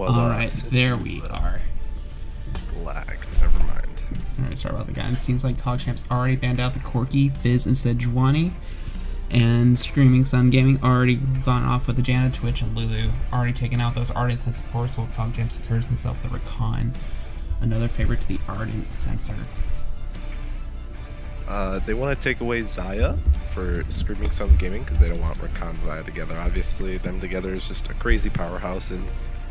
Well, Alright, there we are. Lag. Never mind. Alright, sorry about the guys. Seems like CogChamp's already banned out the Corky, Fizz, and Sejuani. And Screaming Sun Gaming already gone off with the Janna, Twitch, and Lulu. Already taken out those Ardents and supports, while CogChamp secures himself the Rakan. Another favorite to the Ardent Censor. They want to take away Zaya for Screaming Suns Gaming because they don't want Rakan and Zaya together. Obviously, them together is just a crazy powerhouse, and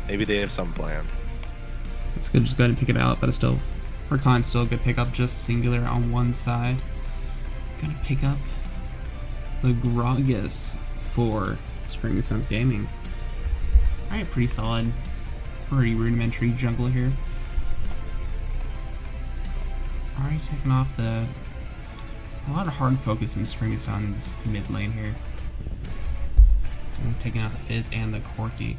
maybe they have some plan. It's good, just go ahead and pick it out, but it's still, Rakan's still a good pickup, just singular on one side. Gonna pick up the Gragas for Screaming Suns Gaming. Alright, pretty solid, pretty rudimentary jungle here. Already taking off a lot of hard focus in Screaming Suns mid lane here. So I'm taking out the Fizz and the Corky.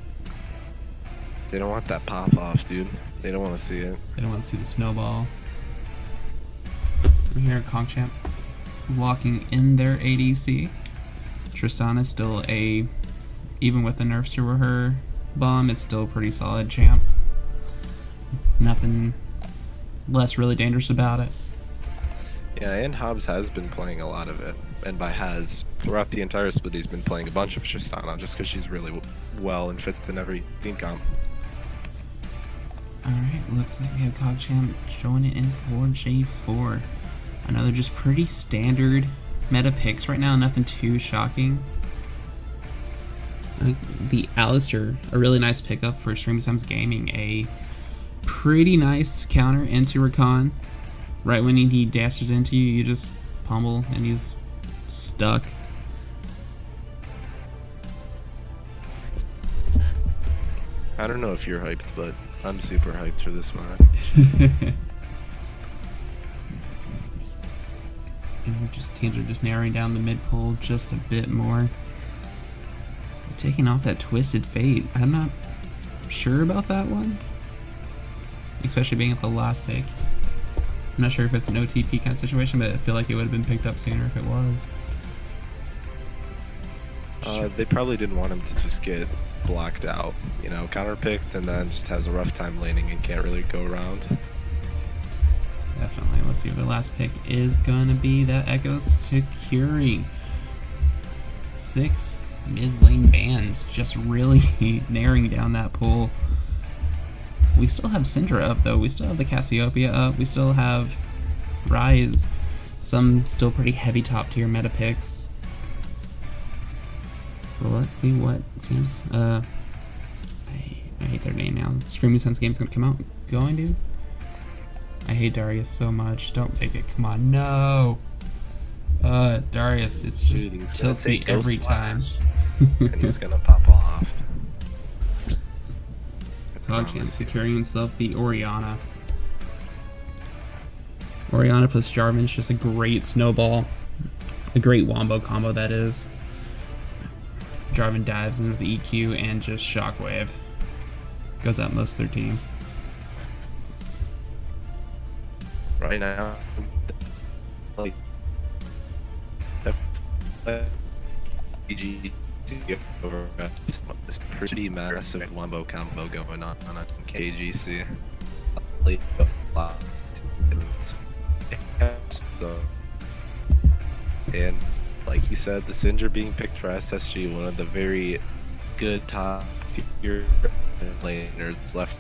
They don't want that pop off, dude. They don't want to see it. They don't want to see the snowball. We're here at CogChamp walking in their ADC. Tristana still even with the nerfs to her bomb, it's still a pretty solid champ. Nothing less really dangerous about it. Yeah, and Hobbs has been playing a lot of it. And by has, throughout the entire split, he's been playing a bunch of Tristana just because she's really well and fits in every team comp. Alright, looks like we have CogChamp showing it in for J4. Another just pretty standard meta picks right now, nothing too shocking. The Alistair, a really nice pickup for Screaming Suns Gaming. A pretty nice counter into Rakan. Right when he dashes into you, you just pummel and he's stuck. I don't know if you're hyped, but I'm super hyped for this mod. And teams are just narrowing down the mid pull just a bit more. Taking off that Twisted Fate. I'm not sure about that one. Especially being at the last pick. I'm not sure if it's an OTP kind of situation, but I feel like it would have been picked up sooner if it was. They probably didn't want him to just get blocked out, you know, counterpicked and then just has a rough time laning and can't really go around. Definitely. Let's see what the last pick is gonna be. That Echo securing 6 mid lane bans, just really narrowing down that pool. We still have Syndra up though, we still have the Cassiopeia up, we still have Rise, some still pretty heavy top tier meta picks. But let's see what seems, I hate their name now. Screaming Suns Game's gonna come out, going to? I hate Darius so much, don't pick it, come on, no! Darius, it just tilts me every time. And he's gonna pop off. CogChamp securing himself the Orianna. Orianna plus Jarvan is just a great snowball. A great wombo combo, that is. Jarvan dives into the EQ and just shockwave. Goes out most of their team. Right now, like, KGC over this pretty massive wombo combo going on KGC. And like you said, the Syndra being picked for SSG, one of the very good top tier laners left.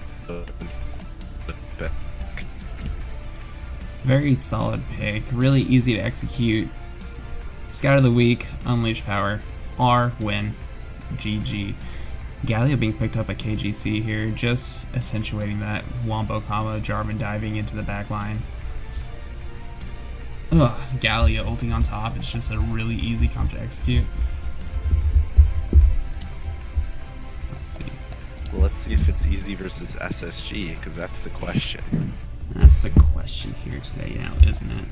Very solid pick, really easy to execute. Scout of the week, unleash power, R, win, GG. Galio being picked up at KGC here, just accentuating that wombo combo, Jarvan diving into the back line. Ugh, Galio ulting on top, it's just a really easy comp to execute. Let's see. Well, let's see if it's easy versus SSG, because that's the question. That's the question here today now, isn't it?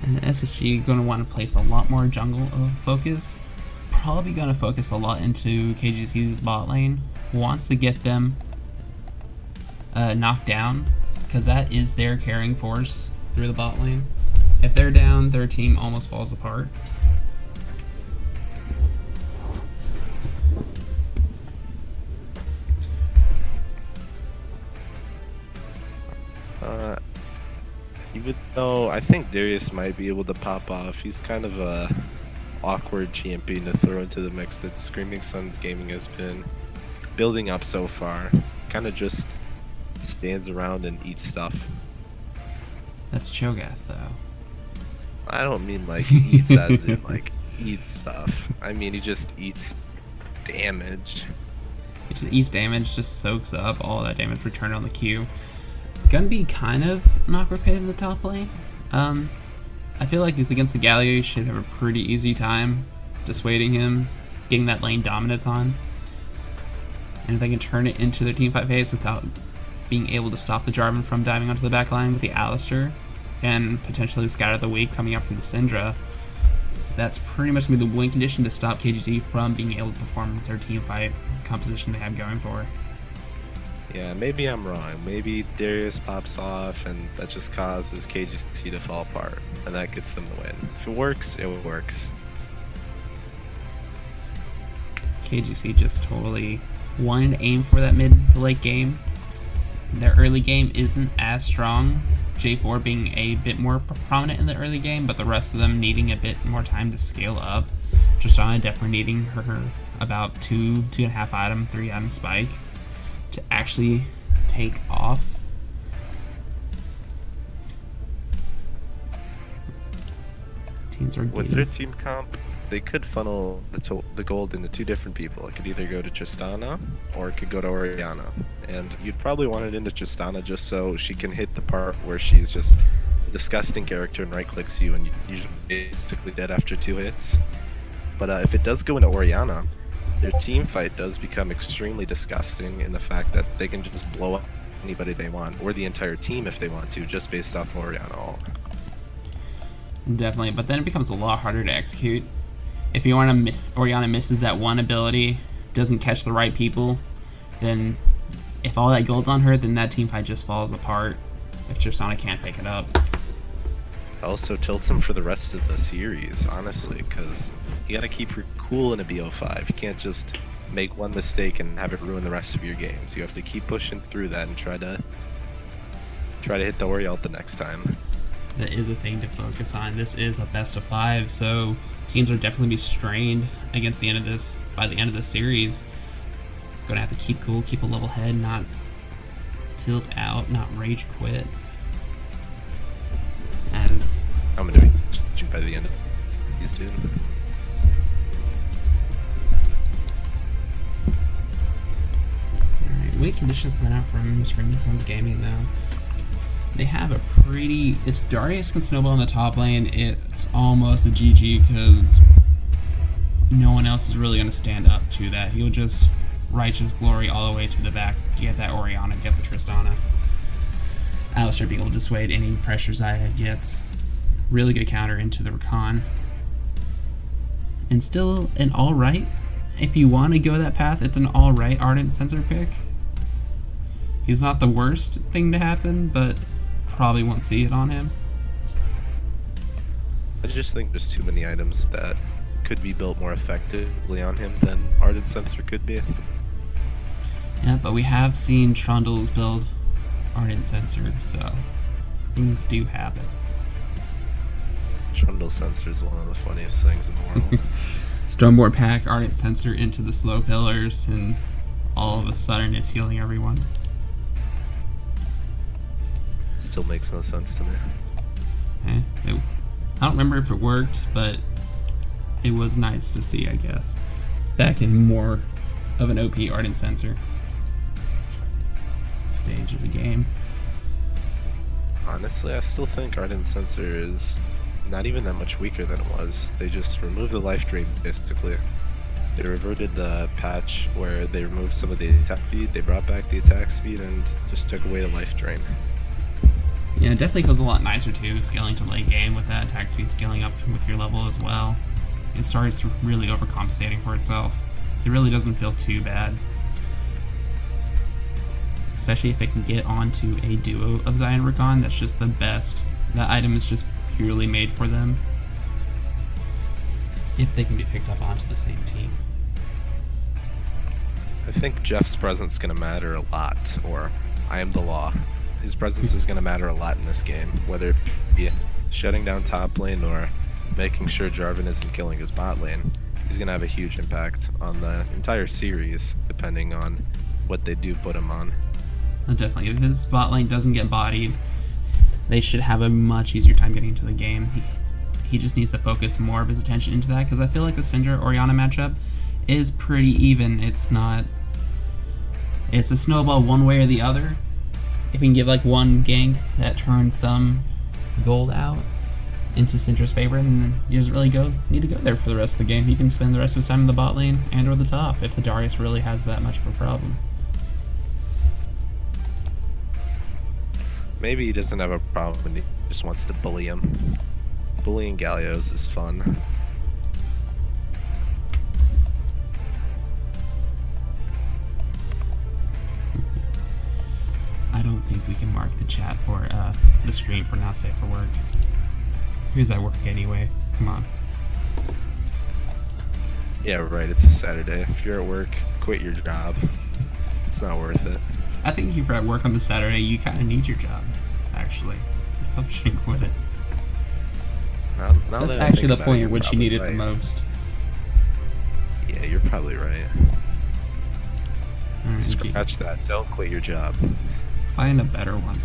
And the SSG going to want to place a lot more jungle focus. Probably going to focus a lot into KGC's bot lane. Wants to get them knocked down, because that is their carrying force through the bot lane. If they're down, their team almost falls apart. Uh, Even though I think Darius might be able to pop off, he's kind of a awkward champion to throw into the mix that Screaming Suns Gaming has been building up so far. Kind of just stands around and eats stuff. That's Cho'Gath, though. I don't mean like eats as in like eats stuff. I mean he just eats damage. It just eats damage, just soaks up all that damage returned on the Q. Gonna be kind of an awkward pit in the top lane. I feel like he's against the Galio, you should have a pretty easy time dissuading him, getting that lane dominance on. And if they can turn it into their teamfight phase without being able to stop the Jarvan from diving onto the back line with the Alistar, and potentially Scatter the Weak coming up from the Syndra, that's pretty much going to be the win condition to stop KGC from being able to perform their teamfight composition they have going for. Yeah, maybe I'm wrong. Maybe Darius pops off and that just causes KGC to fall apart, and that gets them the win. If it works, it works. KGC just totally wanted to aim for that mid to late game. Their early game isn't as strong, J4 being a bit more prominent in the early game, but the rest of them needing a bit more time to scale up. Tristana definitely needing her about 2.5 item, 3 item spike to actually take off. Teams are with their team comp. They could funnel the gold into two different people. It could either go to Tristana or it could go to Orianna. And you'd probably want it into Tristana just so she can hit the part where she's just a disgusting character and right clicks you and you're usually basically dead after 2 hits. But if it does go into Orianna, their team fight does become extremely disgusting in the fact that they can just blow up anybody they want, or the entire team if they want to, just based off Orianna ult. Definitely, but then it becomes a lot harder to execute. If Orianna misses that one ability, doesn't catch the right people, then if all that gold's on her, then that team fight just falls apart if Tristana can't pick it up. Also tilts him for the rest of the series, honestly, because you gotta keep your cool in a BO5. You can't just make one mistake and have it ruin the rest of your games. You have to keep pushing through that and try to hit the Ori ult the next time. That is a thing to focus on. This is a best of 5, so teams will definitely be strained against the end of this. By the end of the series, gonna have to keep cool, keep a level head, not tilt out, not rage quit. As I'm gonna be by the end of these dude. Alright, win conditions coming out from Screaming Suns Gaming though. They have a pretty... If Darius can snowball in the top lane, it's almost a GG because no one else is really going to stand up to that. He'll just righteous glory all the way to the back, get that Orianna, get the Tristana. Alistar being able to dissuade any pressure Xayah gets. Really good counter into the Rakan. And still an alright. If you want to go that path, it's an alright Ardent Sensor pick. He's not the worst thing to happen, but probably won't see it on him. I just think there's too many items that could be built more effectively on him than Ardent Sensor could be. Yeah, but we have seen Trundles build Ardent Sensor, so things do happen. Trundle Sensor is one of the funniest things in the world. Stormboard pack Ardent Sensor into the slow pillars, and all of a sudden it's healing everyone. Still makes no sense to me. I don't remember if it worked, but it was nice to see, I guess. Back in more of an OP Ardent Sensor stage of the game. Honestly, I still think Ardent Sensor is not even that much weaker than it was. They just removed the life drain, basically. They reverted the patch where they removed some of the attack speed, they brought back the attack speed, and just took away the life drain. Yeah, it definitely feels a lot nicer too, scaling to late game with that attack speed scaling up with your level as well. It starts really overcompensating for itself. It really doesn't feel too bad. Especially if it can get onto a duo of Xayah and Rakan, that's just the best. That item is just purely made for them. If they can be picked up onto the same team. I think Jeff's presence is going to matter a lot, or I am the law. His presence is going to matter a lot in this game, whether it be shutting down top lane or making sure Jarvan isn't killing his bot lane. He's going to have a huge impact on the entire series, depending on what they do put him on. Definitely, if his bot lane doesn't get bodied, they should have a much easier time getting into the game. He just needs to focus more of his attention into that, because I feel like the Syndra-Orianna matchup is pretty even. It's a snowball one way or the other. If we can give like one gank that turns some gold out into Syndra's favor, then he doesn't really need to go there for the rest of the game. He can spend the rest of his time in the bot lane and or the top if the Darius really has that much of a problem. Maybe he doesn't have a problem and he just wants to bully him. Bullying Gallios is fun. I don't think we can mark the chat for the stream for not safe for work. Who's at work anyway? Come on. Yeah, right, it's a Saturday. If you're at work, quit your job. It's not worth it. I think if you're at work on the Saturday, you kind of need your job, actually. You probably shouldn't quit it. Now That's that I actually think the about point it, at which you you're need it probably the right. most. Yeah, you're probably right. Alright, Scratch that. Don't quit your job. find a better one.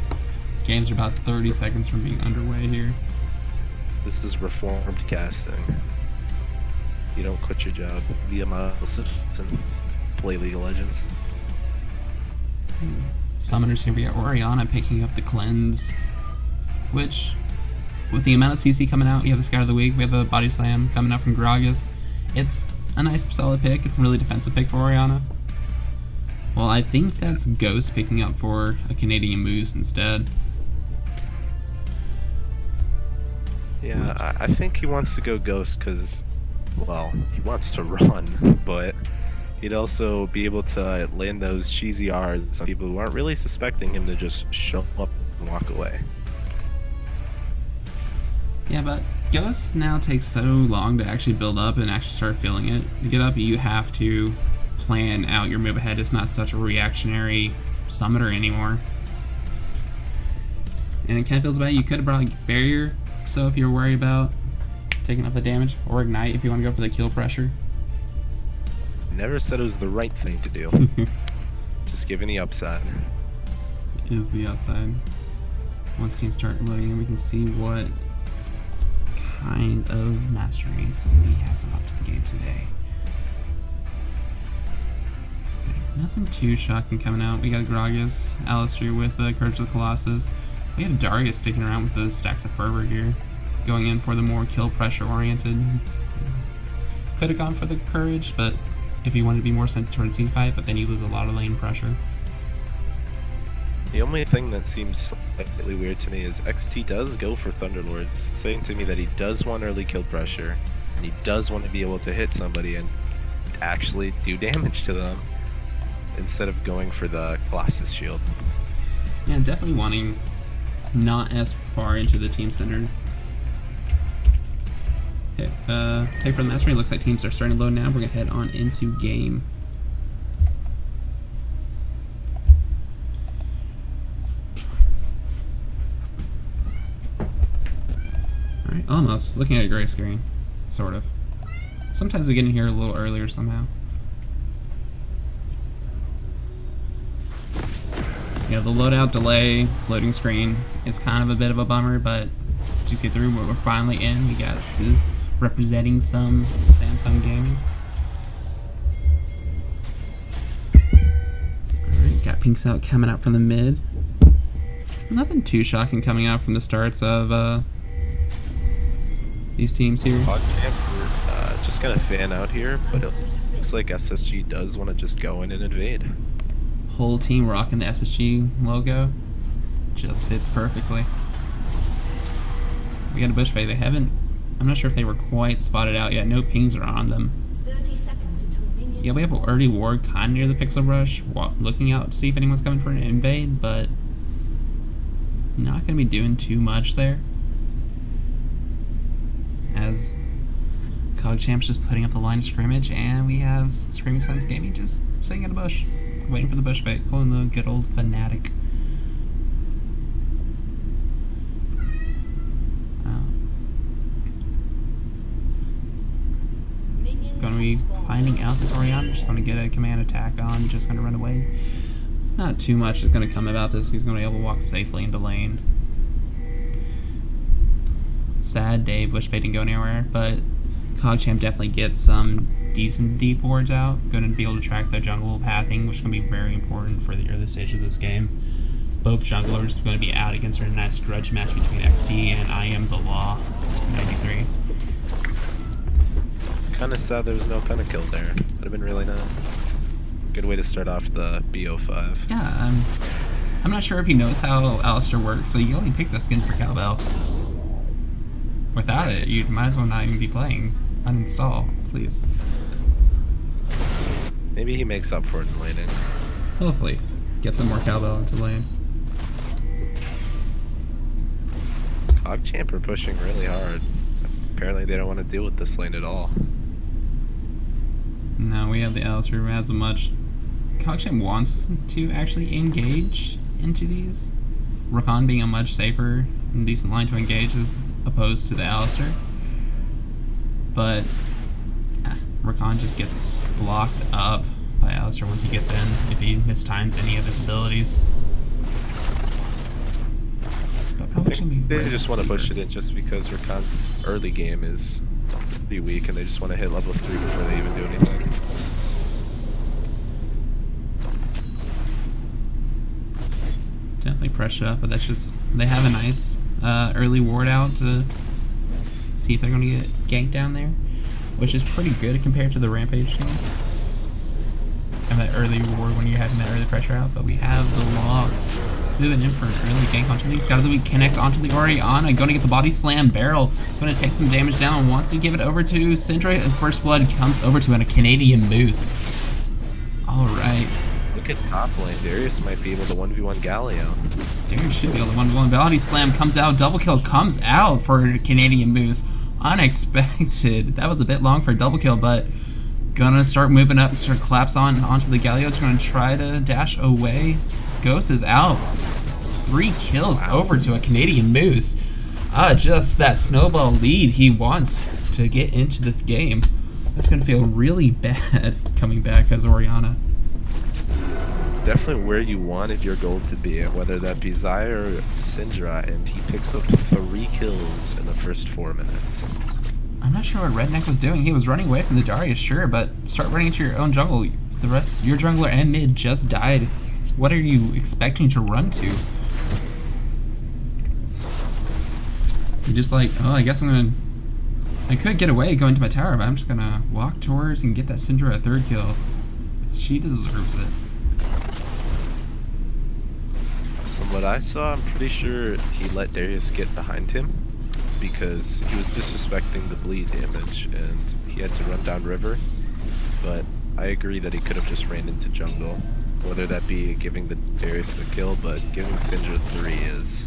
Games are about 30 seconds from being underway here. This is reformed casting. You don't quit your job. Be a model citizen. Play League of Legends. Summoners here, we got Orianna picking up the cleanse, which, with the amount of CC coming out, we have the Scout of the Week, we have the Body Slam coming out from Gragas. It's a nice solid pick, really defensive pick for Orianna. Well, I think that's Ghost picking up for a Canadian Moose instead. Yeah, I think he wants to go Ghost because, well, he wants to run, but he'd also be able to land those cheesy R's on people who aren't really suspecting him to just show up and walk away. Yeah, but Ghost now takes so long to actually build up and actually start feeling it. To get up, you have to plan out your move ahead. It's not such a reactionary summoner anymore. And it kind of feels bad. You could have brought like Barrier, so if you're worried about taking off the damage, or Ignite if you want to go for the kill pressure. Never said it was the right thing to do. Just giving the upside. Is the upside. Once teams start loading in, we can see what kind of masteries we have come up to the game today. Nothing too shocking coming out. We got Gragas, Alistair with the Courage of the Colossus. We have Darius sticking around with the Stacks of Fervor here, going in for the more kill pressure oriented. Could have gone for the Courage, but if you wanted to be more centered towards team fight, but then you lose a lot of lane pressure. The only thing that seems slightly weird to me is XT does go for Thunderlords, saying to me that he does want early kill pressure, and he does want to be able to hit somebody and actually do damage to them, instead of going for the Colossus shield. Yeah, definitely wanting not as far into the team center. Okay, hey, for the mastery, looks like teams are starting to load now. We're gonna head on into game. Alright, almost. Looking at a gray screen. Sort of. Sometimes we get in here a little earlier somehow. You know, the loadout delay, loading screen is kind of a bit of a bummer, but just get through. We're finally in. We got representing some Samsung gaming. Alright, got Pinks out coming out from the mid. Nothing too shocking coming out from the starts of these teams here. We're just gonna fan out here, but it looks like SSG does want to just go in and invade. Whole team rocking the SSG logo. Just fits perfectly. We got a bush fight. They haven't... I'm not sure if they were quite spotted out yet. No pings are on them. 30 seconds until minions. Yeah, we have an early ward kind of near the pixel brush, looking out to see if anyone's coming for an invade, but not going to be doing too much there. As CogChamp's just putting up the line of scrimmage, and we have Screaming Suns Gaming just sitting in a bush, waiting for the bush bait, pulling the good old Fnatic. be finding out this Orianna. Just going to get a command attack on, just going to run away. Not too much is going to come about this. He's going to be able to walk safely into lane. Sad day, bush bait didn't go anywhere, but Cogchamp definitely gets some decent deep wards out. Going to be able to track their jungle pathing, which is going to be very important for the early stage of this game. Both junglers are going to be out against a nice grudge match between XT and I Am the Law, 93. Kind of sad there was no pentakill there. Would have been really nice. Good way to start off the BO5. Yeah, I'm not sure if he knows how Alistair works, but you only picked the skin for Cowbell. Without it, you might as well not even be playing. Uninstall, please. Maybe he makes up for it in laning. Hopefully. Get some more Cowbell into lane. Cogchamp are pushing really hard. Apparently they don't want to deal with this lane at all. No, we have the Alistair who has a much... Cogchamp wants to actually engage into these. Rakan being a much safer and decent line to engage as opposed to the Alistair. But Rakan just gets blocked up by Alistair once he gets in, if he mistimes any of his abilities. I think they just want to push it in just because Rakan's early game is pretty weak and they just want to hit level 3 before they even do anything. Definitely pressure up, but that's just... They have a nice early ward out to see if they're going to get ganked down there, which is pretty good compared to the Rampage teams. And that early ward when you're having that early pressure out, but we have the Law moving in for an early gank onto the Scott of the Week, connects onto the Orianna, going to get the body slam barrel, going to take some damage down, wants to give it over to Syndra, and First Blood comes over to a Canadian Moose. Alright. Look at top lane. Darius might be able to 1v1 Galio. Darius should be able to 1v1. Body slam comes out, double kill comes out for Canadian Moose. Unexpected. That was a bit long for a double kill, but gonna start moving up to collapse onto the Galio. It's gonna try to dash away. Ghost is out. 3 kills over to a Canadian Moose. Just that snowball lead he wants to get into this game. That's gonna feel really bad coming back as Orianna. It's definitely where you wanted your goal to be, whether that be Xayah or Syndra, and he picks up 3 kills in the first 4 minutes. I'm not sure what Redneck was doing. He was running away from the Darius, sure, but start running into your own jungle. The rest, your jungler and mid just died. What are you expecting to run to? You're just like, oh, I guess I could get away going to my tower, but I'm just gonna walk towards and get that Syndra a 3rd kill. She deserves it. From what I saw, I'm pretty sure he let Darius get behind him because he was disrespecting the bleed damage and he had to run down river. But I agree that he could have just ran into jungle. Whether that be giving the Darius the kill, but giving Syndra 3 is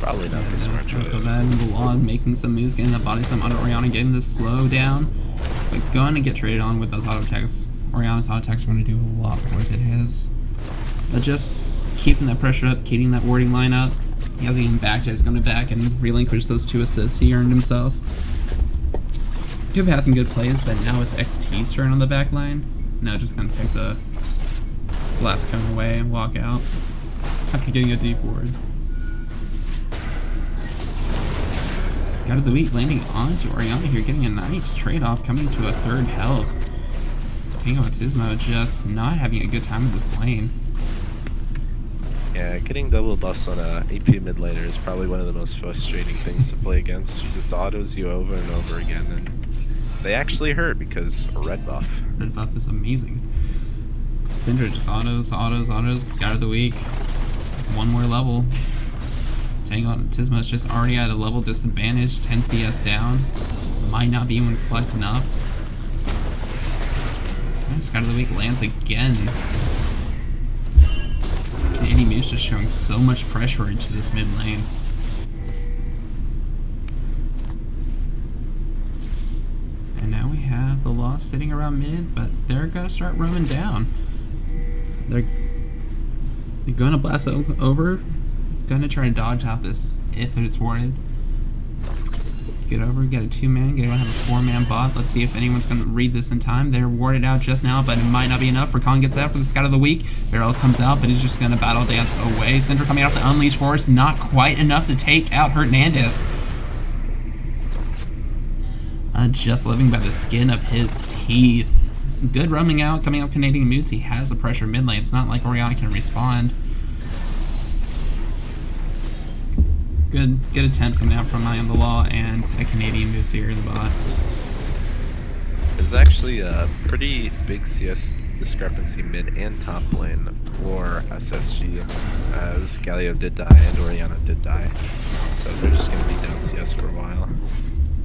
probably not the smart choice. The log making some moves, getting that body slam on Orianna, getting this slow down, but going to get traded on with those auto attacks. Orianna's auto attacks are going to do a lot more than his. But just keeping that pressure up, keeping that warding line up. He hasn't even backed yet. He's going to back and relinquish those 2 assists he earned himself. Good path and good plays, but now it's XT's turn on the back line. Now just going to take the blast cone away and walk out after getting a deep ward. Scott of the Week landing onto Orianna here, getting a nice trade-off, coming to a 3rd health. King of Autismo just not having a good time in this lane. Yeah, getting double buffs on a AP mid laner is probably one of the most frustrating things to play against. She just autos you over and over again, and they actually hurt because a red buff. Red buff is amazing. Syndra just autos. Scout of the Week. 1 more level. Tango on Tisma is just already at a level disadvantage. 10 CS down. Might not be able to collect enough. And Scout of the Week lands again. Canadian Moose just showing so much pressure into this mid lane. And now we have the Law sitting around mid, but they're gonna start roaming down. They're gonna blast over, gonna try to dodge out this if it's warded. Get over, get a 2-man, gonna have a 4-man bot. Let's see if anyone's gonna read this in time. They're warded out just now, but it might not be enough. Recon gets out for the scout of the week. Barrel comes out, but he's just gonna battle dance away. Cinder coming out the Unleashed Force, not quite enough to take out Hernandez. Just living by the skin of his teeth. Good roaming out, coming out Canadian Moose. He has the pressure mid lane. It's not like Oriana can respond. Good attempt coming out from I Am the Law and a Canadian Moose here in the bot. There's actually a pretty big CS discrepancy mid and top lane for SSG, as Galio did die and Oriana did die. So they're just going to be down CS for a while.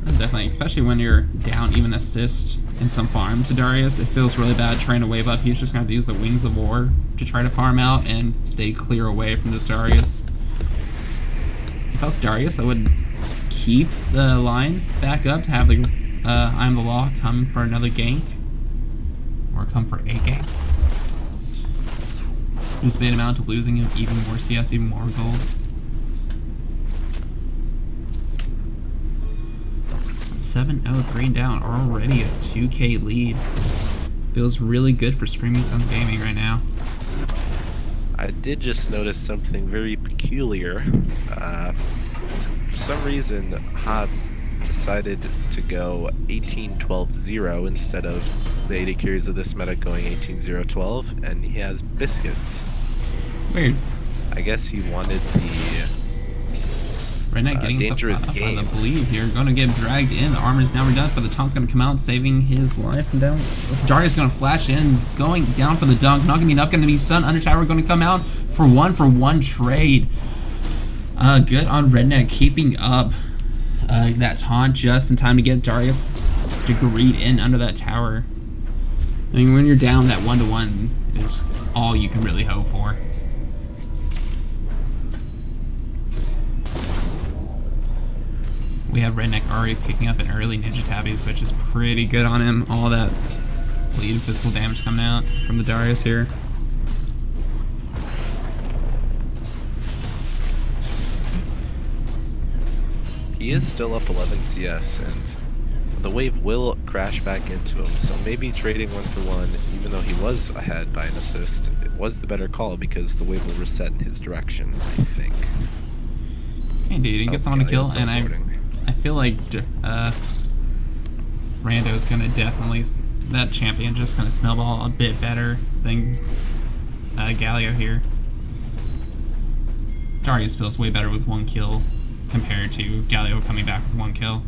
Definitely, especially when you're down even assist in some farm to Darius. It feels really bad trying to wave up. He's just going to use the Wings of War to try to farm out and stay clear away from this Darius. If I was Darius, I would keep the line back up to have the I Am the Law come for another gank. Or come for a gank. Just bait him out to losing him even more CS, even more gold. 7-0 green down, already a 2K lead. Feels really good for Screaming Suns Gaming right now. I did just notice something very peculiar. For some reason, Hobbs decided to go 18-12-0 instead of the 80 carries of this meta going 18-0-12, and he has Biscuits. Weird. I guess he wanted the Redneck getting dangerous himself game. up on the bleed here. Going to get dragged in. The armor is now redone, but the taunt's going to come out, saving his life from down. Darius going to flash in, going down for the dunk. Not going to be enough. Going to be stunned. Under tower going to come out for one trade. Good on Redneck keeping up that taunt just in time to get Darius to greed in under that tower. I mean, when you're down, that 1-to-1 is all you can really hope for. We have Redneck already picking up an early Ninja Tabbies, which is pretty good on him. All that bleed and physical damage coming out from the Darius here. He is still up 11 CS, and the wave will crash back into him, so maybe trading 1-for-1, even though he was ahead by an assist, it was the better call because the wave will reset in his direction, I think. Hey dude, he gets on a kill, and I feel like Rando's gonna definitely, that champion just gonna snowball a bit better than Galio here. Darius feels way better with 1 kill compared to Galio coming back with 1 kill.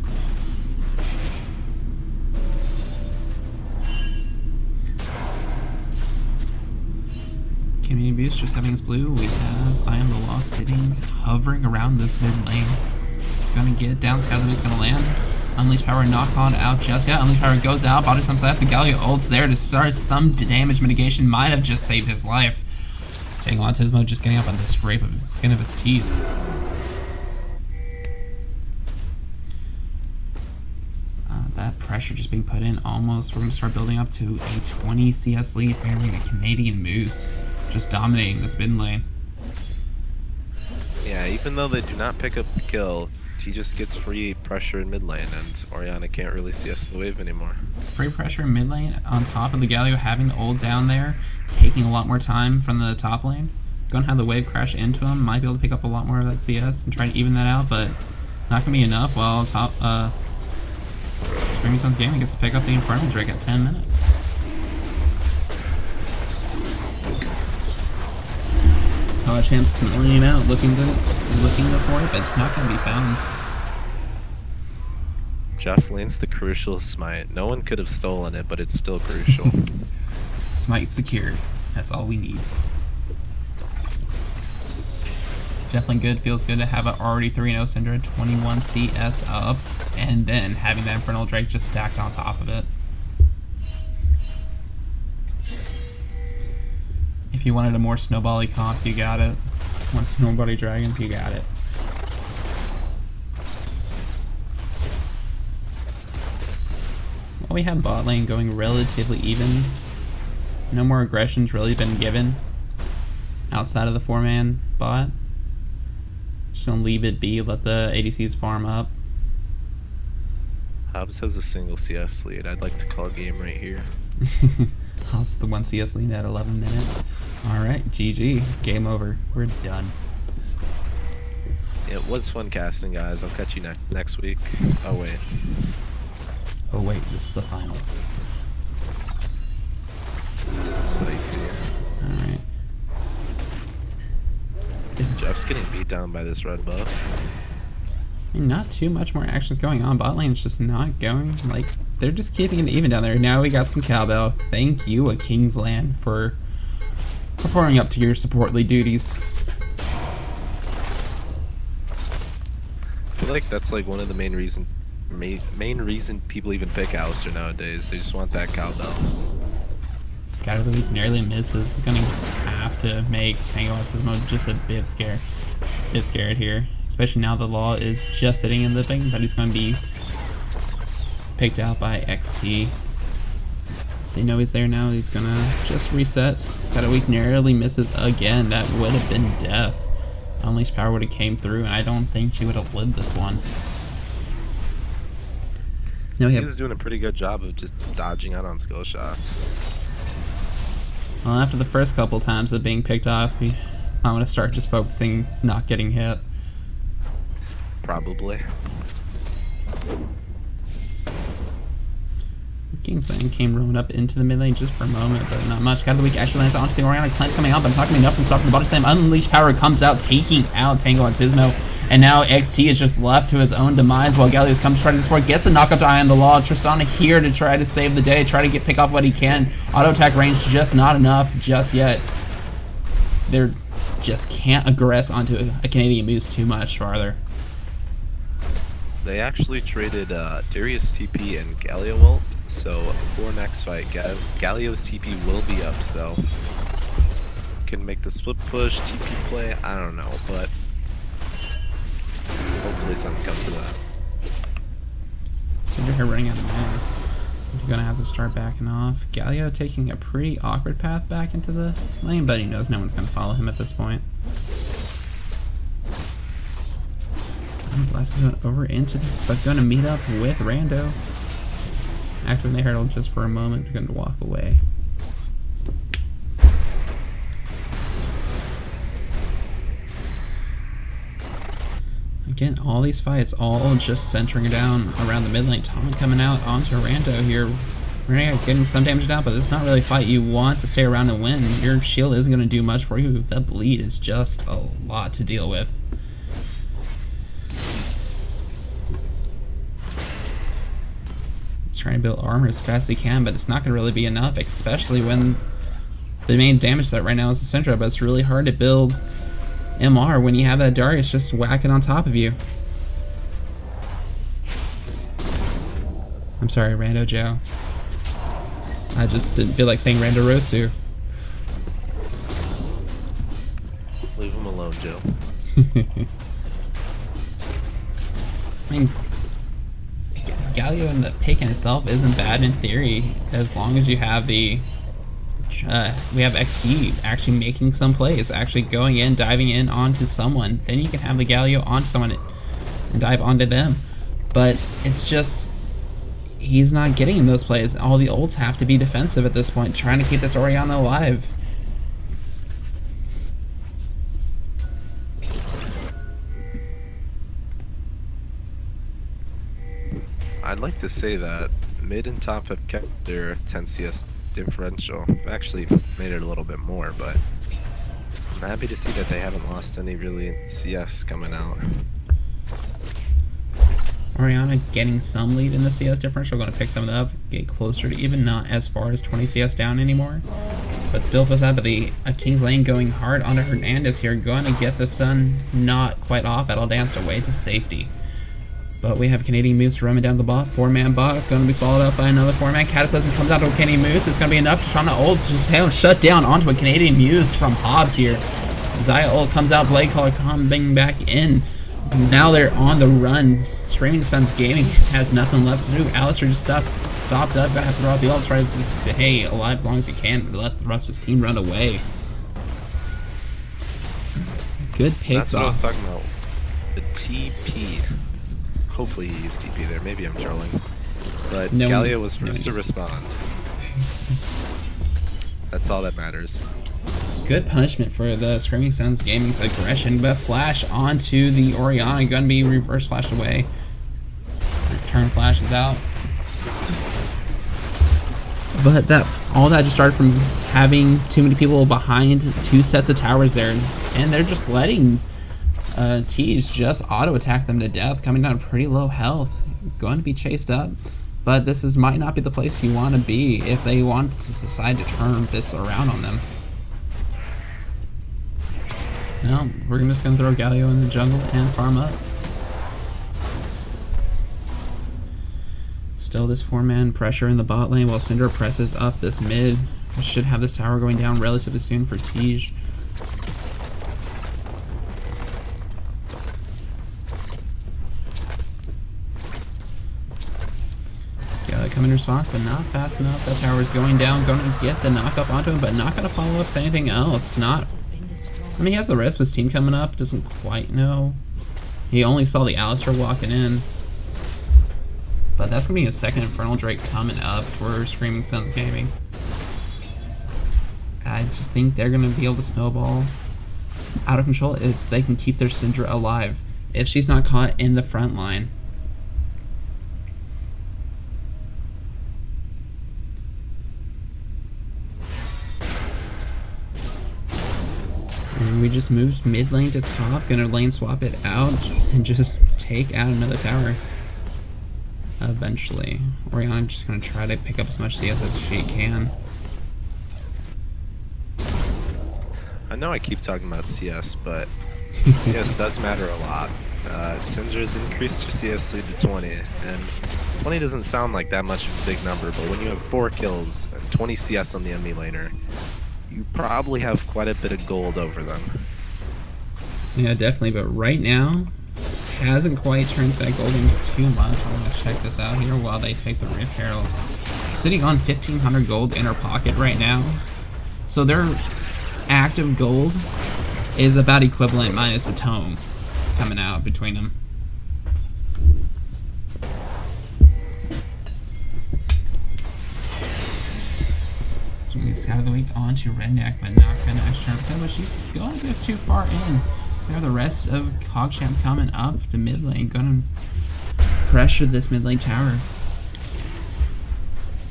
Community Boost just having his blue. We have I Am the Law sitting, hovering around this mid lane. Gonna get down, Scout who's gonna land. Unleash Power knock on out just yet. Unleash Power goes out, body comes left. The Galio ults there to start some damage mitigation. Might have just saved his life. Taking on Tismo, just getting up on the scrape of the skin of his teeth. That pressure just being put in almost. We're gonna start building up to a 20 CS lead, favoring a Canadian Moose. Just dominating this mid lane. Yeah, even though they do not pick up the kill, he just gets free pressure in mid lane, and Oriana can't really CS the wave anymore. Free pressure in mid lane on top of the Galio having the ult down there, taking a lot more time from the top lane. Gonna have the wave crash into him, might be able to pick up a lot more of that CS and try to even that out, but not gonna be enough while top Screaming Suns Gaming gets to pick up the Infernal Drake at 10 minutes. Saw a chance smelling it out, looking for it, but it's not going to be found. Jeff lands the crucial smite. No one could have stolen it, but it's still crucial. Smite secured. That's all we need. Definitely good. Feels good to have an already 3-0 Cinder, 21 CS up, and then having that Infernal Drake just stacked on top of it. If you wanted a more snowbally comp, you got it. One snowbally dragon, you got it. Well, we have bot lane going relatively even. No more aggression's really been given outside of the 4-man bot. Just gonna leave it be, let the ADCs farm up. Hobbs has a single CS lead. I'd like to call game right here. Hobbs the 1 CS lead at 11 minutes. Alright, GG. Game over. We're done. It was fun casting, guys. I'll catch you next week. Oh, wait. Oh wait, this is the finals. That's what I see. Alright. Jeff's getting beat down by this red buff. I mean, not too much more actions going on. Bot lane's just not going. Like, they're just keeping it even down there. Now we got some cowbell. Thank you, a Kingsland, for performing up to your support lead duties. I feel like that's like one of the main reason people even pick Alistair nowadays. They just want that cowbell. Scatter the Week nearly misses. Is gonna have to make Tango Autismo just a bit scared here. Especially now the law is just sitting in the thing, but he's gonna be picked out by XT. They know he's there now. He's gonna just reset. Scatter Week narrowly misses again. That would have been death. Unleashed Power would have came through, and I don't think she would have lived this one. Now we have. He's doing a pretty good job of just dodging out on skill shots. Well, after the first couple times of being picked off, I'm gonna start just focusing, not getting hit. Probably. Kingsland came rolling up into the mid lane just for a moment, but not much. Scatter the Week actually lands onto the Orionic plants coming out, but it's not gonna be enough to stop the bottom slam. Unleashed Power comes out, taking out Tango and Tismo, and now XT is just left to his own demise while Gallios comes to try to support, gets a knockup eye on the law. Tristana here to try to save the day, try to pick up what he can. Auto attack range just not enough just yet. They're just can't aggress onto a Canadian Moose too much farther. They actually traded Darius TP and Galio ult, so for next fight, Galio's TP will be up, so can make the split push, TP play, I don't know, but hopefully something comes to that. Cinder here running out of mana. You're gonna have to start backing off. Galio taking a pretty awkward path back into the lane, but he knows no one's gonna follow him at this point. Blast going over into but gonna meet up with Rando. Activating the Herald just for a moment, we're gonna walk away. Again, all these fights all just centering down around the mid lane. Tom coming out onto Rando here. Rando getting some damage down, but it's not really a fight you want to stay around and win. Your shield isn't gonna do much for you. That bleed is just a lot to deal with. Trying to build armor as fast as he can, but it's not going to really be enough, especially when the main damage threat right now is the Syndra, but it's really hard to build MR when you have that Darius just whacking on top of you. I'm sorry, Rando Joe. I just didn't feel like saying Rando Rosu. Leave him alone, Joe. I mean, Galio and the pick in itself isn't bad in theory, as long as you have the we have XC actually making some plays, actually going in, diving in onto someone. Then you can have the Galio onto someone and dive onto them. But it's just he's not getting in those plays. All the ults have to be defensive at this point, trying to keep this Orianna alive. I'd like to say that mid and top have kept their 10 CS differential. Actually made it a little bit more, but I'm happy to see that they haven't lost any really CS coming out. Orianna getting some lead in the CS differential, going to pick some of that up, get closer to even, not as far as 20 CS down anymore. But still feels that, but a King's Lane going hard onto Hernandez here, going to get the Sun not quite off. That'll dance away to safety. But we have Canadian Moose roaming down the bot. 4-man bot, going to be followed up by another 4-man. Cataclysm comes out to a Canadian Moose. It's going to be enough to try to ult, just shut down onto a Canadian Muse from Hobbs here. Zaya ult comes out, Blade Caller coming back in. Now they're on the run. Streaming Suns Gaming has nothing left to do. Alistair just stopped up, got to throw out the ult, tries to stay alive as long as he can, let the rest of his team run away. Good picks That's what I was off. talking about. The TP. Hopefully he used TP there. Maybe I'm trolling. But No one Gallia is- was no one first to is- respond. That's all that matters. Good punishment for the Screaming Suns Gaming's aggression, but flash onto the Oriana, gonna be reverse flash away. Return flash is out. But all that just started from having too many people behind two sets of towers there, and they're just letting Teej just auto attack them to death, coming down pretty low health, going to be chased up. But this might not be the place you want to be if they want to decide to turn this around on them. No, we're just gonna throw Galio in the jungle and farm up. Still this 4-man pressure in the bot lane while Cinder presses up this mid. We should have this tower going down relatively soon for Tej. Galio coming in response, but not fast enough. That tower is going down, gonna get the knock up onto him, but not gonna follow up with anything else. Not. I mean, he has the rest of his team coming up, doesn't quite know. He only saw the Alistar walking in. But that's going to be a second Infernal Drake coming up for Screaming Suns Gaming. I just think they're going to be able to snowball out of control if they can keep their Syndra alive. If she's not caught in the front line. And we just moved mid lane to top, gonna lane swap it out and just take out another tower. Eventually. Oriana just gonna try to pick up as much CS as she can. I know I keep talking about CS, but CS does matter a lot. Syndra's increased her CS lead to 20, and 20 doesn't sound like that much of a big number, but when you have 4 kills and 20 CS on the enemy laner, you probably have quite a bit of gold over them. Yeah, definitely, but right now, hasn't quite turned that gold into too much. I'm gonna check this out here while they take the Rift Herald. Sitting on 1,500 gold in her pocket right now. So their active gold is about equivalent minus a tome coming out between them. He's out of the week onto Redneck, but not gonna external kill, but she's going a bit too far in. There, the rest of Cogchamp coming up to mid lane, gonna pressure this mid lane tower.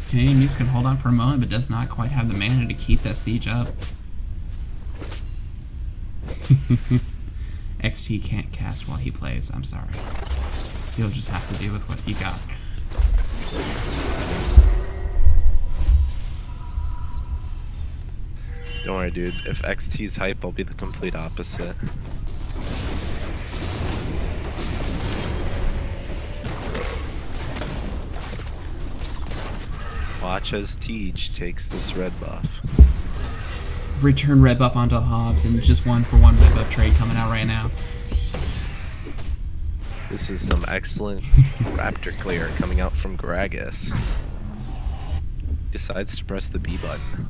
Canadian Muse can hold on for a moment, but does not quite have the mana to keep that siege up. XT can't cast while he plays, I'm sorry. You'll just have to deal with what you got. Don't worry, dude. If XT's hype, I'll be the complete opposite. Watch as Teej takes this red buff. Return red buff onto Hobbs, and just 1-for-1 red buff trade coming out right now. This is some excellent Raptor clear coming out from Gragas. Decides to press the B button.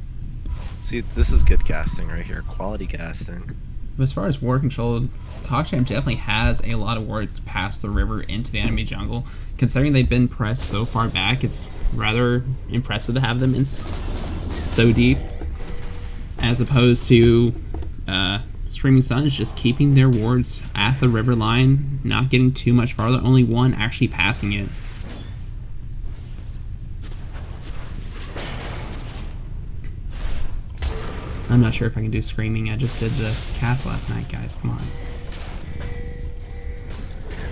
See, this is good casting right here. Quality casting. But as far as ward control, Cogchamp definitely has a lot of wards past the river into the enemy jungle. Considering they've been pressed so far back, it's rather impressive to have them in so deep. As opposed to Screaming Suns just keeping their wards at the river line, not getting too much farther, only one actually passing it. I'm not sure if I can do screaming. I just did the cast last night, guys. Come on.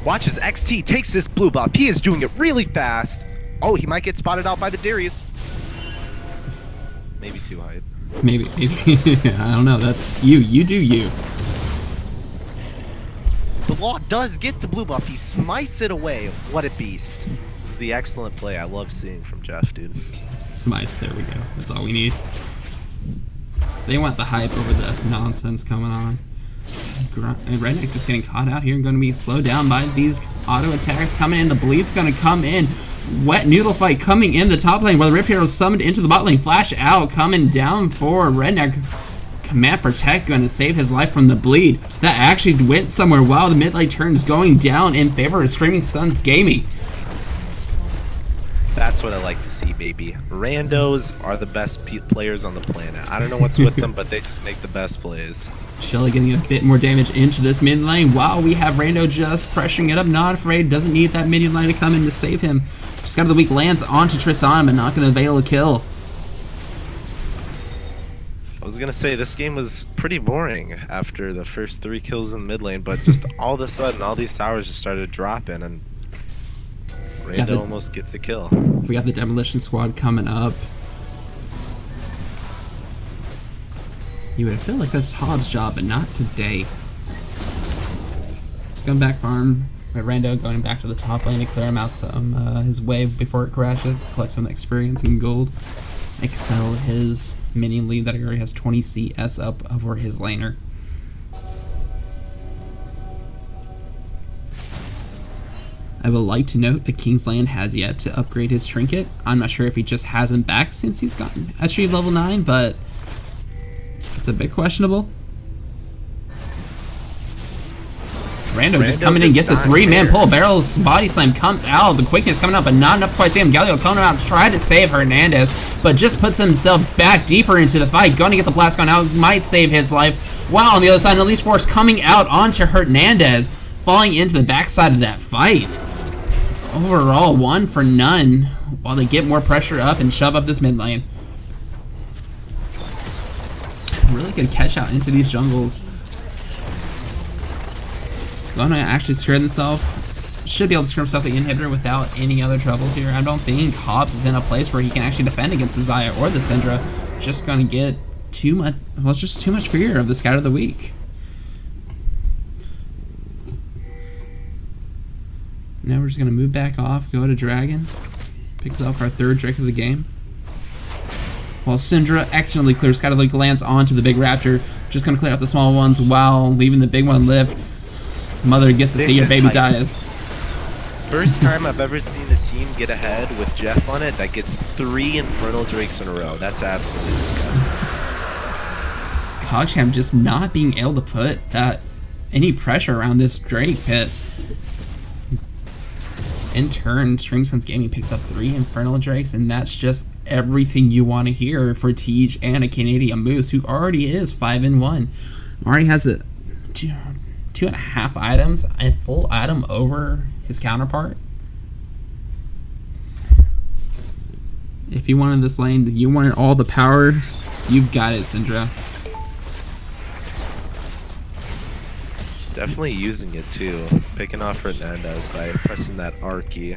Watch as XT takes this blue buff. He is doing it really fast. Oh, he might get spotted out by the Darius. Maybe too hype. Maybe. I don't know. That's you. You do you. The Law does get the blue buff. He smites it away. What a beast. This is the excellent play I love seeing from Jeff, dude. Smites. There we go. That's all we need. They want the hype over the nonsense coming on. Redneck just getting caught out here and going to be slowed down by these auto attacks coming in. The bleed's going to come in. Wet noodle fight coming in the top lane while the Rift Hero is summoned into the bot lane. Flash out coming down for Redneck. Command Protect going to save his life from the bleed. That actually went somewhere while the mid lane turns going down in favor of Screaming Suns Gaming. That's what I like to see, baby. Randos are the best players on the planet. I don't know what's with them, but they just make the best plays. Shelly getting a bit more damage into this mid lane while we have Rando just pressuring it up, not afraid, doesn't need that minion line to come in to save him. Scout of the Week lands onto Tristan, but not going to avail a kill. I was gonna say this game was pretty boring after the first 3 kills in the mid lane, but just all of a sudden all these towers just started dropping and Rando almost gets a kill. We got the Demolition Squad coming up. You would feel like that's Hobbs' job, but not today. Going back farm. Rando going back to the top lane to clear him out some his wave before it crashes, collect some experience and gold. Excel his minion lead that already has 20 CS up over his laner. I would like to note that Kingsland has yet to upgrade his trinket. I'm not sure if he just hasn't back since he's gotten achieved level 9, but it's a bit questionable. Rando just coming in, gets a 3-man pull. Barrel's body slam comes out. The quickness coming up, but not enough to quite see him. Galio coming out, tried to save Hernandez, but just puts himself back deeper into the fight. Going to get the blast gun out, might save his life. While on the other side, Elise Force coming out onto Hernandez, falling into the backside of that fight. Overall, 1 for none, while they get more pressure up and shove up this mid lane. Really good catch out into these jungles. Gonna actually secure themselves. Should be able to secure himself the inhibitor without any other troubles here. I don't think Hobbs is in a place where he can actually defend against the Xayah or the Syndra. Just gonna get too much, well, it's just too much fear of the Scout of the Week. Now we're just gonna move back off, go to Dragon. Picks up our 3rd Drake of the game. While Syndra excellently clears Scout of the Week, lands onto the big Raptor. Just gonna clear out the small ones while leaving the big one live. Mother gets to see your baby dies. First time I've ever seen a team get ahead with Jeff on it that gets 3 Infernal Drakes in a row. That's absolutely disgusting. Cogchamp just not being able to put any pressure around this Drake pit. In turn, StreamSense Gaming picks up 3 Infernal Drakes, and that's just everything you want to hear for Tej and a Canadian Moose, who already is 5-1. Already has a 2.5 items, a full item over his counterpart. If you wanted this lane, you wanted all the powers, you've got it, Syndra. Definitely using it too, picking off Hernandez by pressing that R key.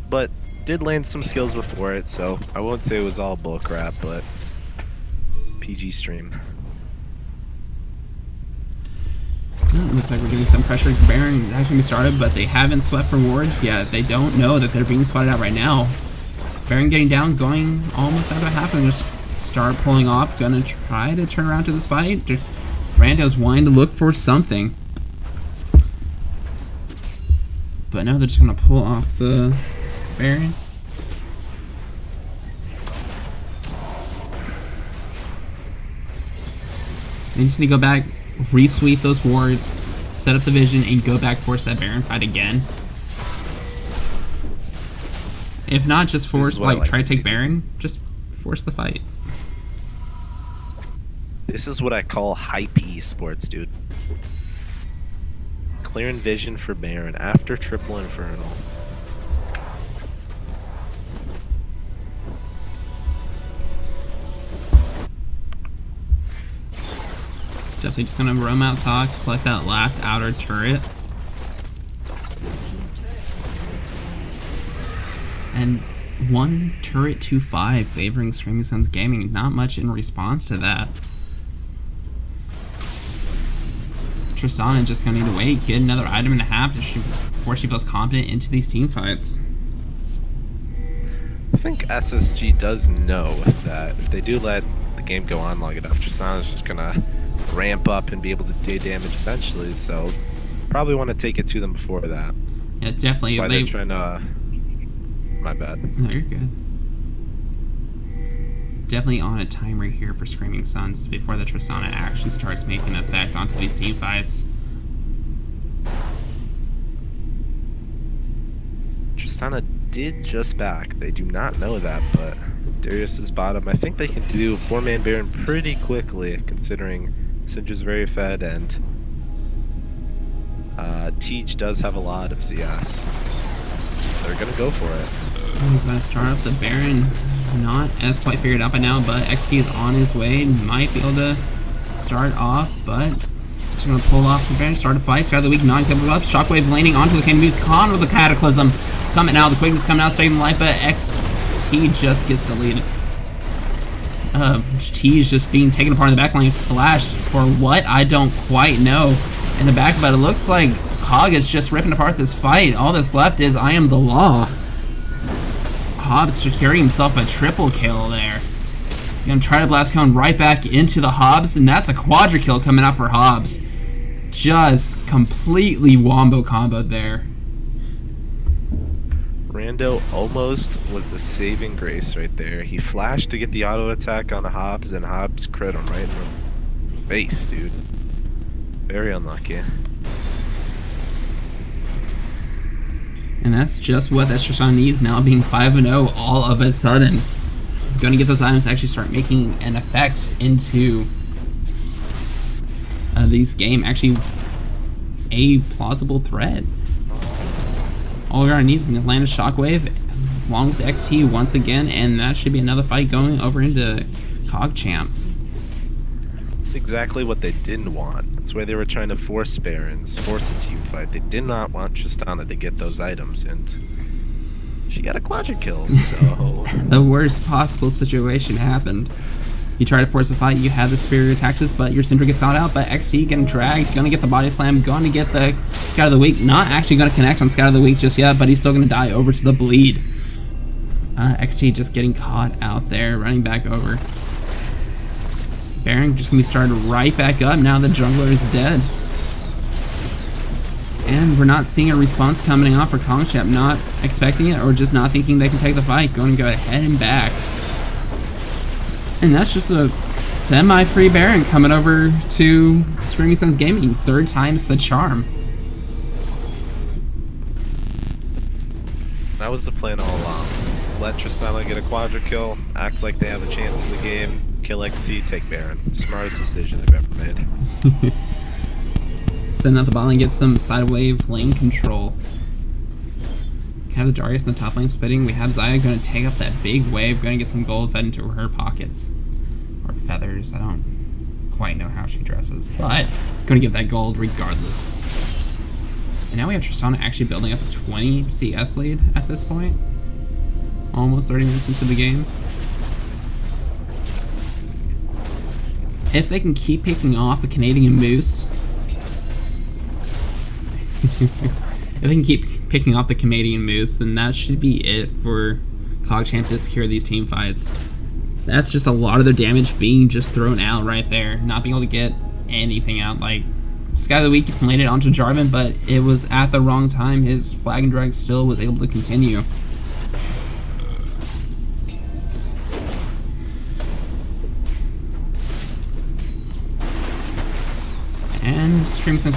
But did land some skills before it, so I won't say it was all bullcrap, but PG stream. Looks like we're getting some pressure. Baron is actually started, but they haven't swept rewards yet. They don't know that they're being spotted out right now. Baron getting down, going almost out of half, and just start pulling off. Gonna try to turn around to this fight. Rando's wanting to look for something. But now they're just gonna pull off the Baron. They just need to go back, re-sweep those wards, set up the vision, and go back force that Baron fight again. If not, just force, like try to take Baron, just force the fight. This is what I call hype esports, dude. Clearing vision for Baron after triple Infernal. Definitely just gonna roam out top, collect that last outer turret. And 1 turret to 5 favoring StreamSense Gaming. Not much in response to that. Tristana just gonna need to wait, get another item and a half before she feels confident into these team fights. I think SSG does know that if they do let the game go on long enough, Tristana's just gonna ramp up and be able to do damage eventually, so probably want to take it to them before that. Yeah, definitely. That's why they're trying to... My bad. No, you're good. Definitely on a timer here for Screaming Suns before the Tristana actually starts making an effect onto these team fights. Tristana did just back. They do not know that, but Darius is bottom. I think they can do 4-man Baron pretty quickly, considering Syndra's very fed and Teej does have a lot of CS. They're gonna go for it. He's gonna start up the Baron. Not as quite figured out by now, but XT is on his way. Might be able to start off, but just gonna pull off the Baron, start a fight. Start of the week, non-example left. Shockwave landing onto the Cannon Moose. Con with the Cataclysm. Coming out, the quickness coming out, saving life, but XT just gets deleted. T is just being taken apart in the backline. Flash for what? I don't quite know. In the back, but it looks like Cog is just ripping apart this fight. All that's left is I am the law. Hobbs securing himself a triple kill there. Gonna try to blast Cone right back into the Hobbs, and that's a quadra kill coming out for Hobbs. Just completely wombo comboed there. Rando almost was the saving grace right there. He flashed to get the auto attack on Hobbs, and Hobbs crit him right in the face, dude. Very unlucky. And that's just what that Tristana needs now, being 5-0 all of a sudden. Going to get those items to actually start making an effect into these game. Actually, a plausible threat. All Oriana needs is to land a Shockwave along with XT once again, and that should be another fight going over into CogChamp. That's exactly what they didn't want. That's why they were trying to force Barons, force a team fight. They did not want Tristana to get those items, and she got a quadra kill, so... The worst possible situation happened. You try to force a fight, you have the superior tactics, but your Syndra gets out, but XT getting dragged, gonna get the body slam, gonna get the Scout of the Week, not actually gonna connect on Scout of the Week just yet, but he's still gonna die over to the bleed. XT just getting caught out there, running back over. Baron just gonna be started right back up now the jungler is dead. And we're not seeing a response coming off for CogChamp, not expecting it or just not thinking they can take the fight, going to go ahead and back. And that's just a semi-free Baron coming over to Screaming Suns Gaming, 3rd time's the charm. That was the plan all along. Let Tristana get a quadra kill, act like they have a chance in the game, kill XT, take Baron. Smartest decision they've ever made. Sending out the bot lane, get some side wave lane control. Have the Darius in the top lane spitting. We have Xayah going to take up that big wave, going to get some gold fed into her pockets. Or feathers, I don't quite know how she dresses, but going to get that gold regardless. And now we have Tristana actually building up a 20 CS lead at this point. Almost 30 minutes into the game. If they can keep picking off the Canadian Moose, if they can keep picking off the Canadian Moose, then that should be it for CogChamp to secure these team fights. That's just a lot of their damage being just thrown out right there, not being able to get anything out. Like, Sky of the Week landed onto Jarvan, but it was at the wrong time. His flag and drag still was able to continue. And Screaming Suns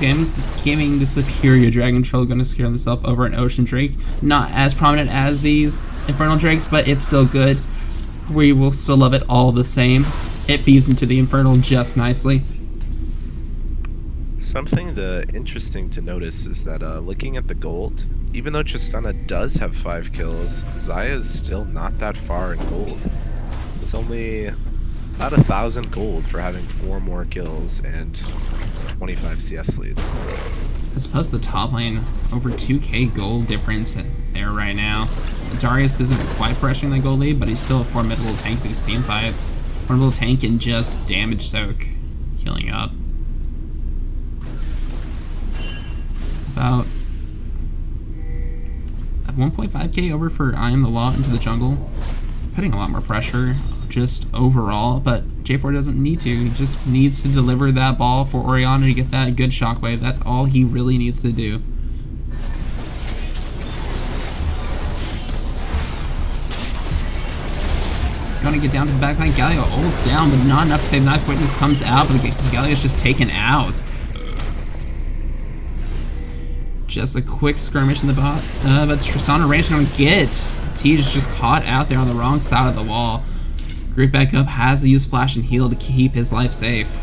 Gaming the superior Dragon Troll, going to secure himself over an Ocean Drake. Not as prominent as these Infernal Drakes, but it's still good. We will still love it all the same. It feeds into the Infernal just nicely. Something interesting to notice is that looking at the gold, even though Tristana does have 5 kills, Xayah is still not that far in gold. It's only about 1,000 gold for having 4 more kills and 25 CS lead. I suppose the top lane, over 2k gold difference there right now. Darius isn't quite pressuring that gold lead, but he's still a formidable tank these team fights. Formidable tank and just damage soak, healing up. About 1.5k over for I Am the Law into the jungle. Putting a lot more pressure just overall, but J4 doesn't need to. He just needs to deliver that ball for Oriana to get that good shockwave. That's all he really needs to do. Gonna get down to the backline. Galio ults down, but not enough to save that. Quickness comes out, but Galio's just taken out. Just a quick skirmish in the bot, but Tristana range gonna get. Teej just caught out there on the wrong side of the wall. Group back up, has to use flash and heal to keep his life safe.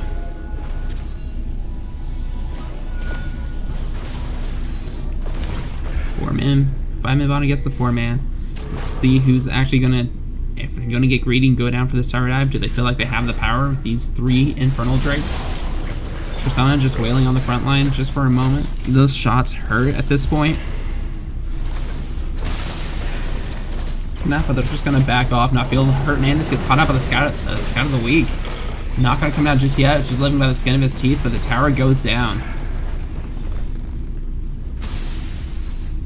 4-man, 5-man bot against the 4-man. Let's see who's actually gonna, if they're gonna get greedy and go down for this tower dive. Do they feel like they have the power with these 3 Infernal Drakes? Tristana just wailing on the front line just for a moment. Those shots hurt at this point. Nah, but they're just gonna back off, not feel hurt. Man, this gets caught up by the scout of the week. Not gonna come out just yet, just living by the skin of his teeth, but the tower goes down.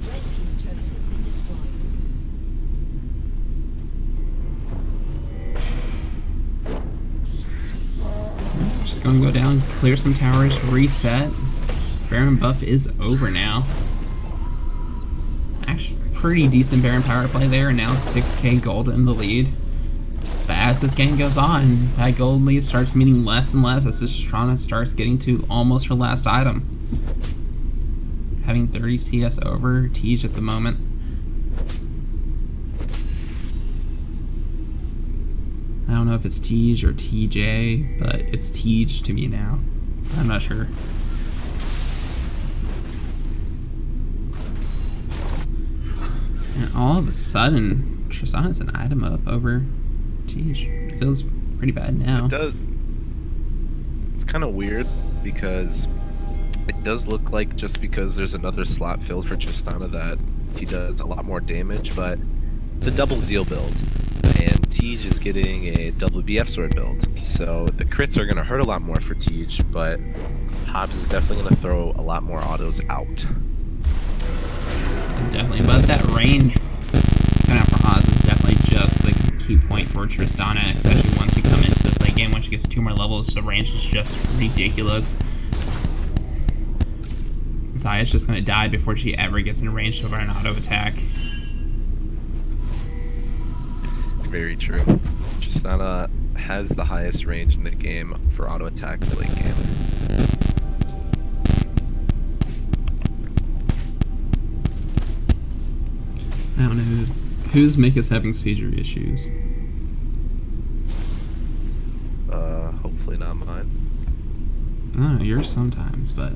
Red team's turret has been destroyed. Just gonna go down, clear some towers, reset. Baron buff is over now. Actually, pretty decent Baron power play there, and now 6k gold in the lead. But as this game goes on, that gold lead starts meaning less and less as Tristana starts getting to almost her last item. Having 30 CS over Teej at the moment. I don't know if it's Teej or TJ, but it's Teej to me now. I'm not sure. And all of a sudden, Tristana's an item up over Teej. It feels pretty bad now. It does. It's kind of weird because it does look like just because there's another slot filled for Tristana that he does a lot more damage, but it's a double Zeal build, and Teej is getting a double BF sword build. So the crits are going to hurt a lot more for Teej, but Hobbs is definitely going to throw a lot more autos out. Definitely, but that range coming out for Oz is definitely just the key point for Tristana, especially once we come into this late game. Once she gets 2 more levels, the range is just ridiculous. Zaya's just going to die before she ever gets in range to run an auto attack. Very true. Tristana has the highest range in the game for auto attacks late game. I don't know who's Mika's having seizure issues. Hopefully not mine. I don't know, yours sometimes, but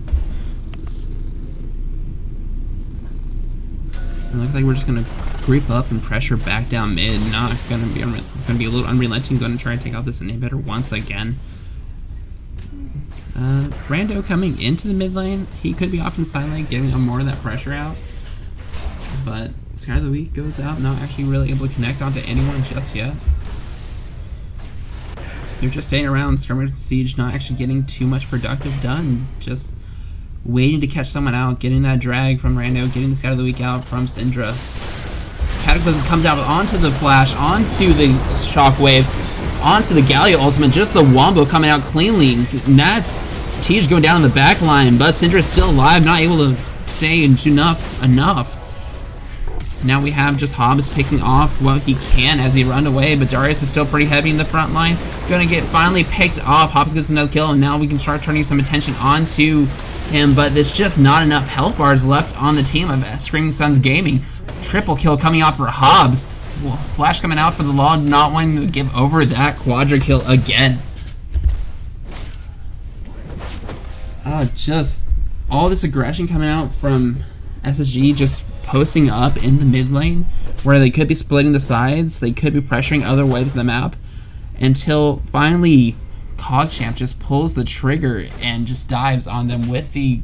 it looks like we're just gonna creep up and pressure back down mid. Not gonna be a little unrelenting. Gonna try and take out this inhibitor once again. Rando coming into the mid lane. He could be off in side lane, getting more of that pressure out. But Sky of the Week goes out, not actually really able to connect onto anyone just yet. They're just staying around, skirmishing the siege, not actually getting too much productive done. Just waiting to catch someone out, getting that drag from Rando, getting the Sky of the Week out from Syndra. Cataclysm comes out onto the flash, onto the shockwave, onto the Galio ultimate, just the wombo coming out cleanly. And that's Teej going down in the back line, but Syndra is still alive, not able to stay enough. Now we have just Hobbs picking off what he can as he runs away, but Darius is still pretty heavy in the front line. Gonna get finally picked off. Hobbs gets another kill, and now we can start turning some attention onto him, but there's just not enough health bars left on the team of Screaming Suns Gaming. Triple kill coming out for Hobbs. Well, Flash coming out for the Law, not wanting to give over that quadra kill again. Just all this aggression coming out from SSG, just posting up in the mid lane where they could be splitting the sides, they could be pressuring other waves of the map, until finally CogChamp just pulls the trigger and just dives on them with the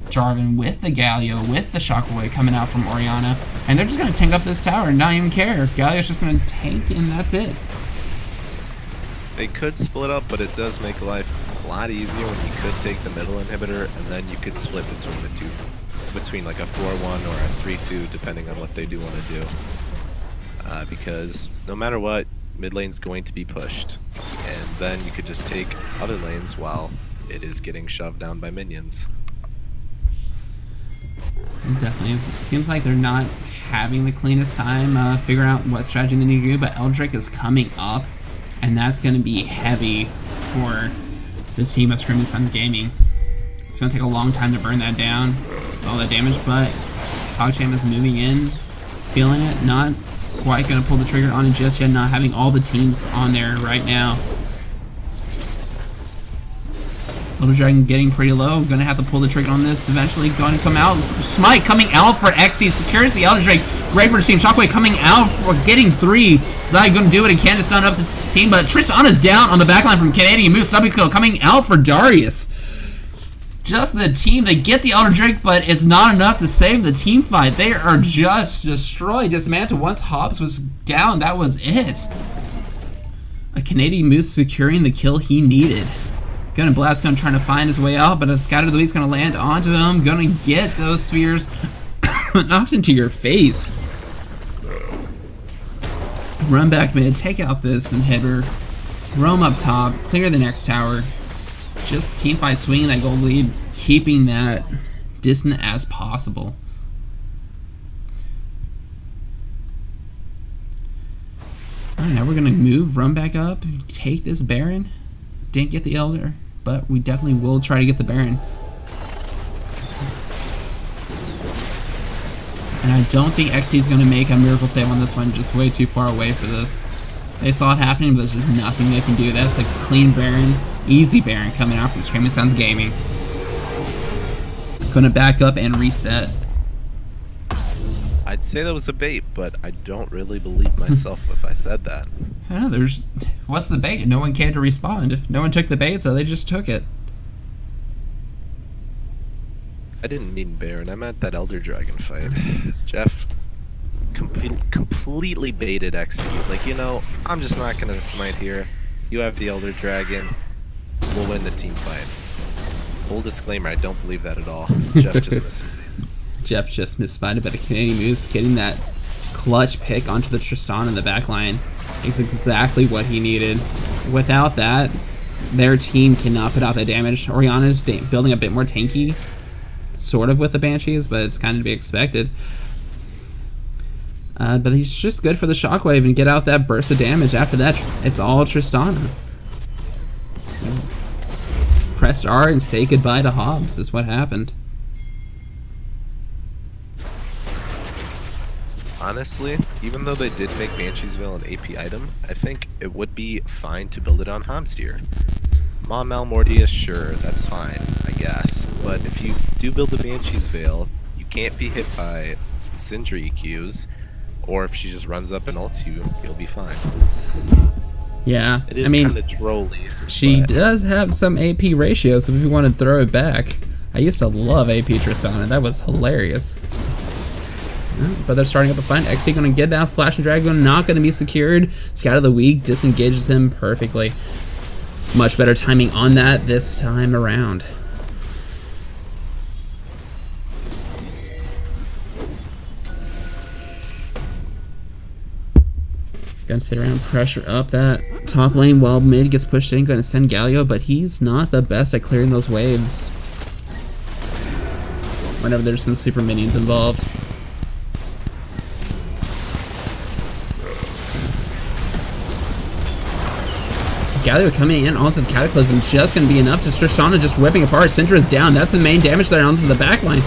Jarvan, with the Galio, with the Shockwave coming out from Orianna, and they're just going to tank up this tower and not even care. Galio's just going to tank, and that's it. They could split up, but it does make life a lot easier when you could take the middle inhibitor, and then you could split between the two. Between like a 4-1 or a 3-2, depending on what they do want to do. Because no matter what, mid lane's going to be pushed. And then you could just take other lanes while it is getting shoved down by minions. Definitely. It seems like they're not having the cleanest time figuring out what strategy they need to do, but Eldrick is coming up, and that's going to be heavy for this team of Screaming Suns Gaming. It's going to take a long time to burn that down. all that damage, but PogChamp is moving in, feeling it, not quite going to pull the trigger on it just yet, not having all the teams on there right now. Elder Dragon getting pretty low, going to have to pull the trigger on this, eventually going to come out. Smite coming out for XT, secures the Elder Drake, great for the team. Shockwave coming out for getting 3. Zai going to do it again to stun up the team, but Tristana's down on the backline from Canadian Moose. W kill coming out for Darius. Just the team, they get the Elder Drake, but it's not enough to save the team fight. They are just destroyed, dismantled. Once Hobbs was down, that was it. A Canadian Moose securing the kill he needed. Gonna Blast Gun trying to find his way out, but a Scatter the Weed's gonna land onto him. Gonna get those spheres knocked into your face. Run back mid, take out this inhibitor. Roam up top, clear the next tower. Just team fight swinging that gold lead, keeping that distant as possible. Alright, now we're gonna move, run back up, take this Baron. Didn't get the Elder, but we definitely will try to get the Baron. And I don't think XT is going to make a miracle save on this one, just way too far away for this. They saw it happening, but there's just nothing they can do. That's a clean Baron, easy Baron coming out from Screaming Suns Gaming. Going to back up and reset. I'd say that was a bait, but I don't really believe myself if I said that. Yeah, what's the bait? No one came to respond. No one took the bait, so they just took it. I didn't mean Baron, I meant that Elder Dragon fight. Jeff completely baited XT. He's like, you know, I'm just not gonna smite here. You have the Elder Dragon. We'll win the team fight. Full disclaimer, I don't believe that at all. Jeff just missed me. Jeff just misspotted, but the Canadian Moose getting that clutch pick onto the Tristan in the back line is exactly what he needed. Without that, their team cannot put out that damage. Oriana's building a bit more tanky, sort of with the Banshees, but it's kind of to be expected. But he's just good for the Shockwave and get out that burst of damage. After that, it's all Tristana. Press R and say goodbye to Hobbs is what happened. Honestly, even though they did make Bansheesville an AP item, I think it would be fine to build it on Hobbs here. Mom Malmortius, sure, that's fine, I guess. But if you do build the Banshee's Veil, you can't be hit by Syndra EQs, or if she just runs up and ults you, you'll be fine. Yeah, it is I mean, kind of trolly. She does have some AP ratios, so if you want to throw it back. I used to love AP Tristana, that was hilarious. But they're starting up a fight. XT going to get that Flash and Dragon, not going to be secured. Scout of the Weak disengages him perfectly. Much better timing on that this time around. Gonna sit around, pressure up that top lane while mid gets pushed in. Gonna send Galio, but he's not the best at clearing those waves whenever there's some super minions involved. Galio coming in onto the Cataclysm, just going to be enough. Just Tristana just whipping apart. Syndra is down. That's the main damage there onto the backline.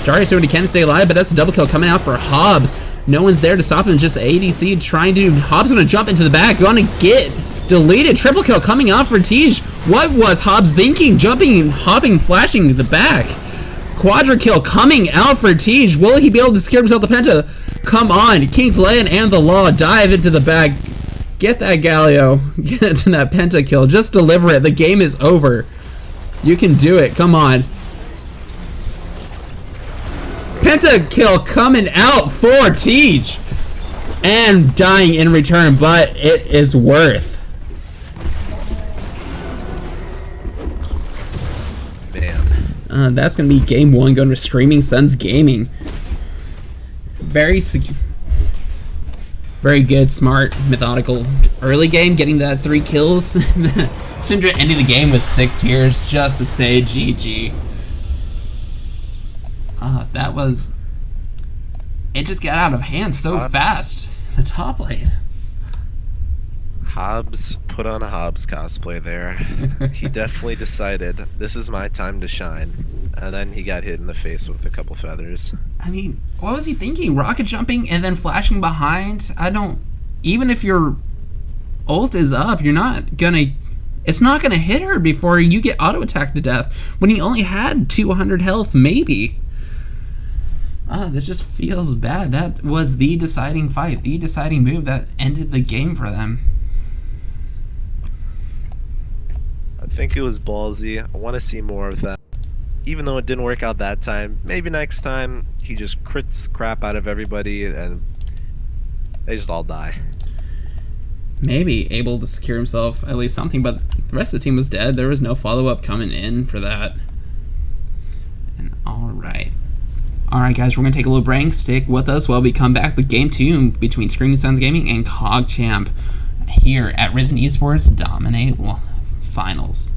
Darius doing what he can to stay alive, but that's a double kill coming out for Hobbs. No one's there to stop him. Just ADC trying to... Hobbs going to jump into the back. Going to get deleted. Triple kill coming out for Tej. What was Hobbs thinking? Jumping, hopping, flashing the back. Quadra kill coming out for Tej. Will he be able to scare himself the Penta? Come on. King's Land and the Law dive into the back. Get that Galio. Get to that Penta kill. Just deliver it. The game is over. You can do it. Come on. Penta kill coming out for Tej. And dying in return, but it is worth. Man. That's going to be game one going to Screaming Suns Gaming. Very secure. Very good, smart, methodical early game, getting that 3 kills. Syndra ending the game with 6 tiers just to say GG. That was... It just got out of hand so fast. The top lane. Hobbs put on a Hobbs cosplay there. He definitely decided, this is my time to shine. and then he got hit in the face with a couple feathers. I mean, what was he thinking? Rocket jumping and then flashing behind? I don't... Even if your ult is up, you're not gonna... It's not gonna hit her before you get auto-attacked to death when he only had 200 health, maybe. That just feels bad. That was the deciding fight, the deciding move that ended the game for them. I think it was ballsy. I want to see more of that. Even though it didn't work out that time, maybe next time he just crits crap out of everybody and they just all die. Maybe able to secure himself at least something, but the rest of the team was dead. There was no follow-up coming in for that. And alright, guys, we're going to take a little break. Stick with us while we come back with Game 2 between Screaming Suns Gaming and CogChamp here at Risen Esports Dominate Finals.